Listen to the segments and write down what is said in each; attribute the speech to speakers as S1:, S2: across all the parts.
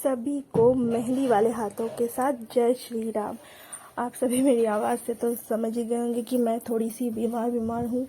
S1: सभी को मेहंदी वाले हाथों के साथ जय श्री राम। आप सभी मेरी आवाज़ से तो समझ ही गए होंगे कि मैं थोड़ी सी बीमार हूँ।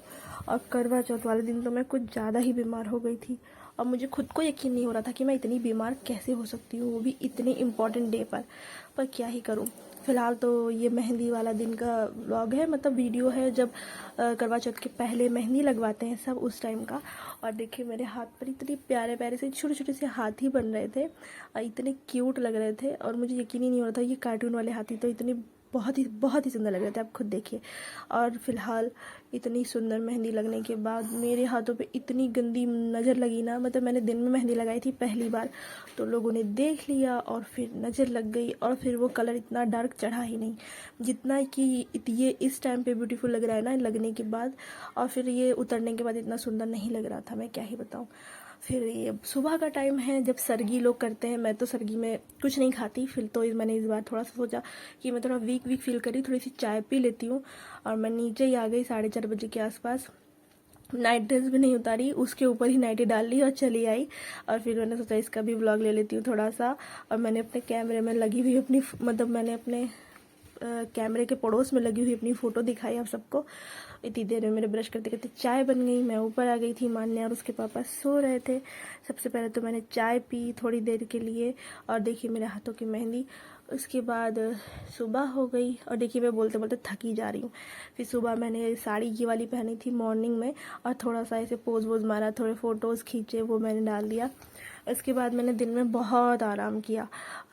S1: और करवा चौथ वाले दिन तो मैं कुछ ज़्यादा ही बीमार हो गई थी और मुझे खुद को यकीन नहीं हो रहा था कि मैं इतनी बीमार कैसे हो सकती हूँ, वो भी इतने इम्पॉर्टेंट डे पर क्या ही करूँ। फ़िलहाल तो ये मेहंदी वाला दिन का व्लॉग है, मतलब वीडियो है जब करवा चौथ के पहले मेहंदी लगवाते हैं सब, उस टाइम का। और देखिए मेरे हाथ पर इतने प्यारे प्यारे से छोटे छोटे से हाथी बन रहे थे और इतने क्यूट लग रहे थे और मुझे यकीन ही नहीं हो रहा था ये कार्टून वाले हाथी तो इतने बहुत ही सुंदर लग रहे थे, आप खुद देखिए। और फिलहाल इतनी सुंदर मेहंदी लगने के बाद मेरे हाथों पे इतनी गंदी नज़र लगी ना, मतलब मैंने दिन में मेहंदी लगाई थी पहली बार, तो लोगों ने देख लिया और फिर नज़र लग गई और फिर वो कलर इतना डार्क चढ़ा ही नहीं जितना कि ये इस टाइम पे ब्यूटीफुल लग रहा है ना लगने के बाद, और फिर ये उतरने के बाद इतना सुंदर नहीं लग रहा था, मैं क्या ही बताऊँ। फिर ये सुबह का टाइम है जब सरगी लोग करते हैं, मैं तो सरगी में कुछ नहीं खाती, फिर तो मैंने इस बार थोड़ा सा सोचा कि मैं थोड़ा वीक फील करी, थोड़ी सी चाय पी लेती हूँ। और मैं नीचे ही आ गई 4:30 बजे के आसपास, नाइट ड्रेस भी नहीं उतारी, उसके ऊपर ही नाइटी डाल ली और चली आई। और फिर मैंने सोचा इसका भी व्लॉग ले लेती हूँ थोड़ा सा। और मैंने अपने कैमरे में लगी हुई अपनी, मतलब मैंने अपने कैमरे के पड़ोस में लगी हुई अपनी फ़ोटो दिखाई आप सबको। इतनी देर में मेरे ब्रश करते करते चाय बन गई, मैं ऊपर आ गई थी, मान्या और उसके पापा सो रहे थे। सबसे पहले तो मैंने चाय पी थोड़ी देर के लिए और देखिए मेरे हाथों की मेहंदी। उसके बाद सुबह हो गई और देखिए मैं बोलते बोलते थकी जा रही हूँ। फिर सुबह मैंने साड़ी ये वाली पहनी थी मॉर्निंग में और थोड़ा सा ऐसे पोज वोज मारा, थोड़े फ़ोटोज़ खींचे, वो मैंने डाल दिया। उसके बाद मैंने दिन में बहुत आराम किया,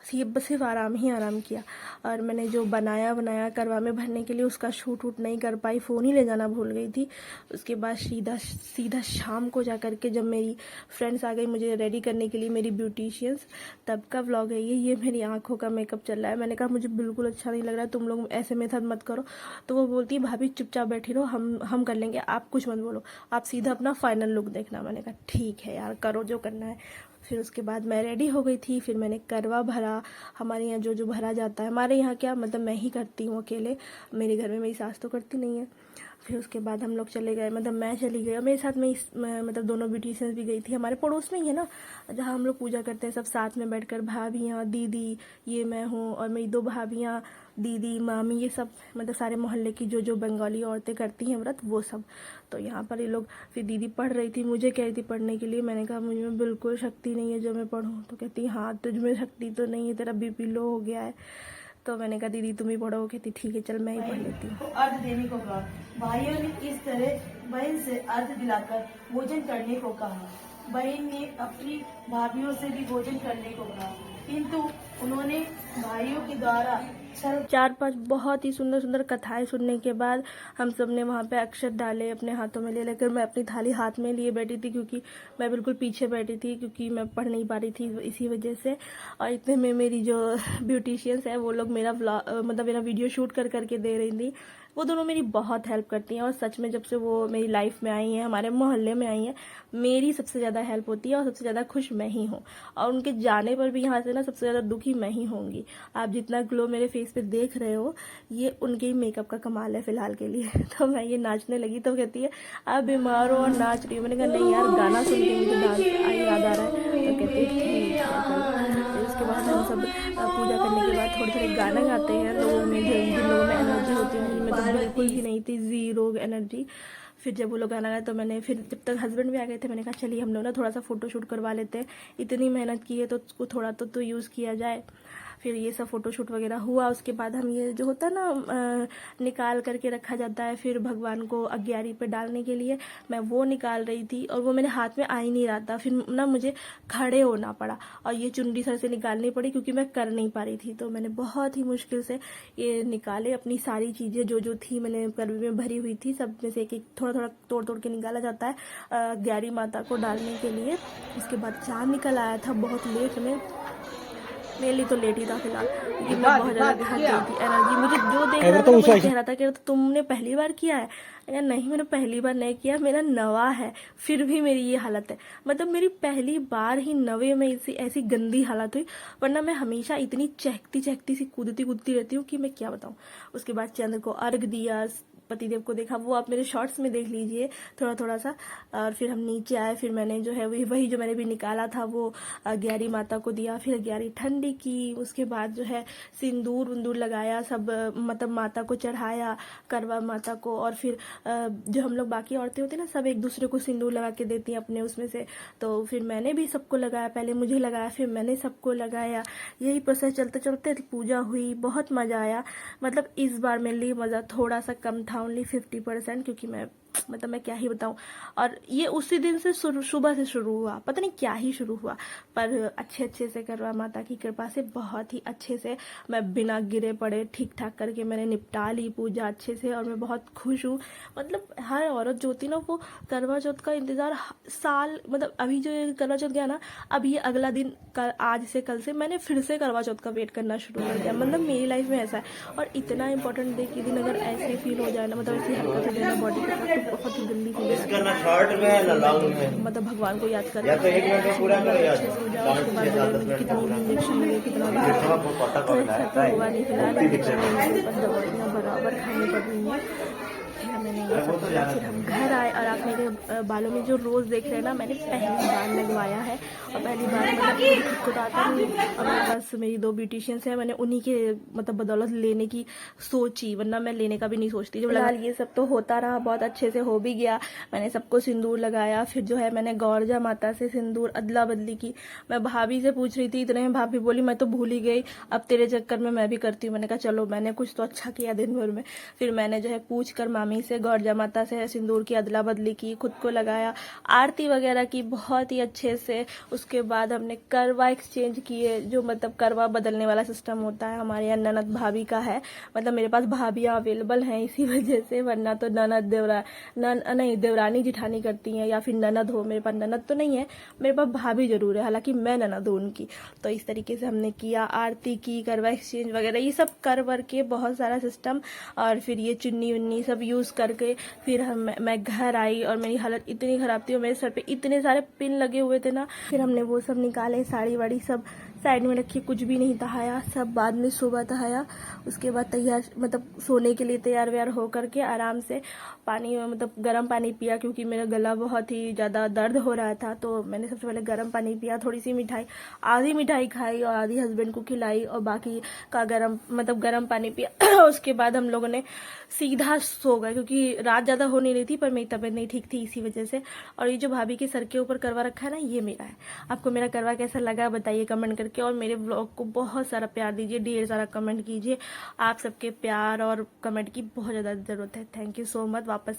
S1: सिर्फ आराम ही आराम किया। और मैंने जो बनाया करवा में भरने के लिए उसका शूट वूट नहीं कर पाई, फ़ोन ही ले जाना भूल गई थी। उसके बाद सीधा शाम को जा कर के जब मेरी फ्रेंड्स आ गई मुझे रेडी करने के लिए, मेरी ब्यूटिशियंस, तब का व्लॉग है ये मेरी आंखों का मेकअप चल रहा है। मैंने कहा मुझे बिल्कुल अच्छा नहीं लग रहा है, तुम लोग ऐसे मेथड मत करो। तो वो बोलती है भाभी चुपचाप बैठी रहो, हम कर लेंगे, आप कुछ मत बोलो, आप सीधा अपना फाइनल लुक देखना। मैंने कहा ठीक है यार, करो जो करना है। फिर उसके बाद मैं रेडी हो गई थी, फिर मैंने करवा भरा। हमारे यहाँ जो भरा जाता है, हमारे यहाँ क्या मतलब मैं ही करती हूँ अकेले, मेरे घर में मेरी सास तो करती नहीं है। फिर उसके बाद हम लोग चले गए, मतलब मैं चली गई और मेरे साथ में मतलब दोनों ब्यूटिशियंस भी गई थी, हमारे पड़ोस में ही है ना जहाँ हम लोग पूजा करते हैं सब साथ में बैठकर, भाभियाँ दीदी, ये मैं हूँ और मेरी 2 भाभियाँ, दीदी मामी, ये सब मतलब सारे मोहल्ले की जो बंगाली औरतें करती हैं व्रत, वो सब। तो यहाँ पर ये लोग, फिर दीदी पढ़ रही थी, मुझे कह रही थी पढ़ने के लिए। मैंने कहा मुझे में बिल्कुल शक्ति नहीं है जो मैं पढ़ूँ। तो कहती हाँ तुझ में शक्ति तो नहीं है, तेरा बीपी लो हो गया है। तो मैंने कहा दीदी तुम ही पढ़ो। कहती ठीक है चल मैं ही पढ़ लेती हूँ।
S2: अर्घ देने को कहा, भाइयों ने इस तरह बहन से अर्घ दिलाकर भोजन करने को कहा। बहन ने अपनी भाभीियों से भी भोजन करने को कहा, किंतु उन्होंने भाइयों के द्वारा
S1: 4-5 बहुत ही सुंदर सुंदर कथाएं सुनने के बाद हम सब ने वहाँ पे अक्षत डाले, अपने हाथों में ले लेकर। मैं अपनी थाली हाथ में लिए बैठी थी क्योंकि मैं बिल्कुल पीछे बैठी थी, क्योंकि मैं पढ़ नहीं पा रही थी इसी वजह से। और इतने में मेरी जो ब्यूटिशियंस है वो लोग मेरा मतलब मेरा वीडियो शूट करके दे रही थी। वो दोनों मेरी बहुत हेल्प करती हैं और सच में जब से वो मेरी लाइफ में आई हैं, हमारे मोहल्ले में आई हैं, मेरी सबसे ज़्यादा हेल्प होती है और सबसे ज़्यादा खुश मैं ही हूँ। और उनके जाने पर भी यहाँ से ना सबसे ज़्यादा दुखी मैं ही होंगी। आप जितना ग्लो मेरे फेस पे देख रहे हो ये उनके ही मेकअप का कमाल है फिलहाल के लिए। तो मैं ये नाचने लगी तो कहती है आप बीमार हो और नाच रही हो। मैंने कहा नहीं यार, गाना सुन के मुझे डांस याद आ रहा है। तो कहती है ठीक है चलो। फिर उसके बाद हम सब पूजा करने के बाद थोड़े थोड़े गाना गाते हैं लोगों में, जिन लोगों में एनर्जी होती है, उनमें तो बिल्कुल भी नहीं थी, ज़ीरो एनर्जी। फिर जब वो लोग गाना गाए तो मैंने, फिर जब तक हस्बैंड भी आ गए थे मैंने कहा चलिए हम लोग ना थोड़ा सा फ़ोटो शूट करवा लेते हैं, इतनी मेहनत की है तो उसको थोड़ा तो यूज़ किया जाए। फिर ये सब फ़ोटोशूट वगैरह हुआ। उसके बाद हम ये जो होता है ना निकाल करके रखा जाता है फिर भगवान को अग्यारी पे डालने के लिए, मैं वो निकाल रही थी और वो मेरे हाथ में आ ही नहीं रहा था। फिर ना मुझे खड़े होना पड़ा और ये चुनरी सर से निकालनी पड़ी क्योंकि मैं कर नहीं पा रही थी। तो मैंने बहुत ही मुश्किल से ये निकाले, अपनी सारी चीज़ें जो थी मैंने करवी में भरी हुई थी, सब में से एक एक थोड़ा तोड़ के निकाला जाता है अग्यारी माता को डालने के लिए। उसके बाद चाँद निकल आया था बहुत लेट में, मेरे लिए तो लेट ही था फिलहाल, क्योंकि मैं बहुत ज़्यादा थक गई थी। एनर्जी मुझे जो देख रहा था ना वो कह रहा था कि तुमने पहली बार किया है। अगर नहीं, मैंने पहली बार नहीं किया, मेरा नवा है, फिर भी मेरी ये हालत है। मतलब मेरी पहली बार ही नवे में ऐसी गंदी हालत हुई, वरना मैं हमेशा इतनी चहकती सी कूदती रहती हूँ कि मैं क्या बताऊँ। उसके बाद चंद्र को अर्घ दिया, पतिदेव को देखा वो आप मेरे शॉर्ट्स में देख लीजिए थोड़ा थोड़ा सा। और फिर हम नीचे आए, फिर मैंने जो है वही जो मैंने भी निकाला था वो ग्यारी माता को दिया, फिर ग्यारी ठंडी की। उसके बाद जो है सिंदूर उंदूर लगाया, सब मतलब माता को चढ़ाया, करवा माता को। और फिर जो हम लोग बाकी औरतें होती हैं ना, सब एक दूसरे को सिंदूर लगा के देती हैं अपने उसमें से। तो फिर मैंने भी सबको लगाया, पहले मुझे लगाया फिर मैंने सबको लगाया। यही प्रोसेस चलते चलते पूजा हुई, बहुत मजा आया। मतलब इस बार मेरे लिए मजा थोड़ा सा कम था, ओनली 50%, क्योंकि मैं क्या ही बताऊं। और ये उसी दिन से सुबह से शुरू हुआ, पता नहीं क्या ही शुरू हुआ, पर अच्छे से करवा माता की कृपा से बहुत ही अच्छे से मैं बिना गिरे पड़े ठीक ठाक करके मैंने निपटा ली पूजा अच्छे से। और मैं बहुत खुश हूँ। मतलब हर औरत जो होती ना, वो करवा चौथ का इंतजार साल, मतलब अभी जो करवा चौथ गया ना, अब ये अगला दिन आज से कल से मैंने फिर से करवा चौथ का वेट करना शुरू कर दिया। मतलब मेरी लाइफ में ऐसा है। और इतना इंपॉर्टेंट डे के दिन अगर ऐसे फील हो जाए ना, मतलब ऐसी हरकत हो जाए ना बॉडी के साथ, तो बहुत ही गंदी फील है। मतलब भगवान को याद कर अच्छे से हो जाए। उसके बाद मुझे कितनी भी इंजेक्शन लगे, कितना भी तो हुआ नहीं, फिलहाल इंजेक्शन दवाइयाँ बराबर खानी पड़ रही हैं। मैंने ये सब किया, फिर हम घर आए। और आप मेरे बालों में जो रोज़ देख रहे हैं ना, मैंने पहली बार लगवाया है। और पहली बार मतलब खुद को तो आता नहीं। और मेरे पास मेरी 2 ब्यूटिशियंस हैं, मैंने उन्हीं के मतलब बदौलत लेने की सोची, वरना मैं लेने का भी नहीं सोचती। जब फिलहाल ये सब तो होता रहा, बहुत अच्छे से हो भी गया। मैंने सबको सिंदूर लगाया, फिर जो है मैंने गौरजा माता से सिंदूर अदला बदली की। मैं भाभी से पूछ रही थी, इतने में भाभी बोली मैं तो भूल ही गई, अब तेरे चक्कर में मैं भी करती हूँ। मैंने कहा चलो, मैंने कुछ तो अच्छा किया दिन भर में। फिर मैंने जो है पूछ कर मामी से गौरजा माता से सिंदूर की अदला बदली की, खुद को लगाया, आरती वगैरह की बहुत ही अच्छे से। उसके बाद हमने करवा एक्सचेंज किए, जो मतलब करवा बदलने वाला सिस्टम होता है हमारे यहाँ ननद भाभी का है। मतलब मेरे पास भाभियाँ अवेलेबल हैं इसी वजह से, वरना तो ननद नहीं देवरानी जिठानी करती हैं, या फिर ननद हो। मेरे पास ननद तो नहीं है, मेरे पास भाभी जरूर है, हालांकि मैं ननद हूँ उनकी। तो इस तरीके से हमने किया, आरती की, करवा एक्सचेंज वगैरह ये सब कर के बहुत सारा सिस्टम। और फिर ये चुन्नी उन्नी सब यूज़ करके फिर मैं घर आई। और मेरी हालत इतनी ख़राब थी, और मेरे सर पे इतने सारे पिन लगे हुए थे ना। फिर हमने वो सब निकाले, साड़ी वाड़ी सब साइड में रखी, कुछ भी नहीं तहाया, सब बाद में सुबह तहाया। उसके बाद तैयार, मतलब सोने के लिए तैयार व्यार हो करके आराम से पानी, मतलब गर्म पानी पिया, क्योंकि मेरा गला बहुत ही ज़्यादा दर्द हो रहा था। तो मैंने सबसे पहले गर्म पानी पिया, थोड़ी सी मिठाई, आधी मिठाई खाई और आधी हस्बैंड को खिलाई, और बाकी का गर्म पानी पिया। उसके बाद हम लोगों ने सीधा सो गए, क्योंकि रात ज़्यादा हो नहीं रही थी, पर मेरी तबीयत नहीं ठीक थी इसी वजह से। और ये जो भाभी के सर के ऊपर करवा रखा है ना, ये मेरा है। आपको मेरा करवा कैसा लगा बताइए कमेंट करके। और मेरे ब्लॉग को बहुत सारा प्यार दीजिए, ढेर सारा कमेंट कीजिए। आप सबके प्यार और कमेंट की बहुत ज़्यादा ज़रूरत है। Thank you so much. वापस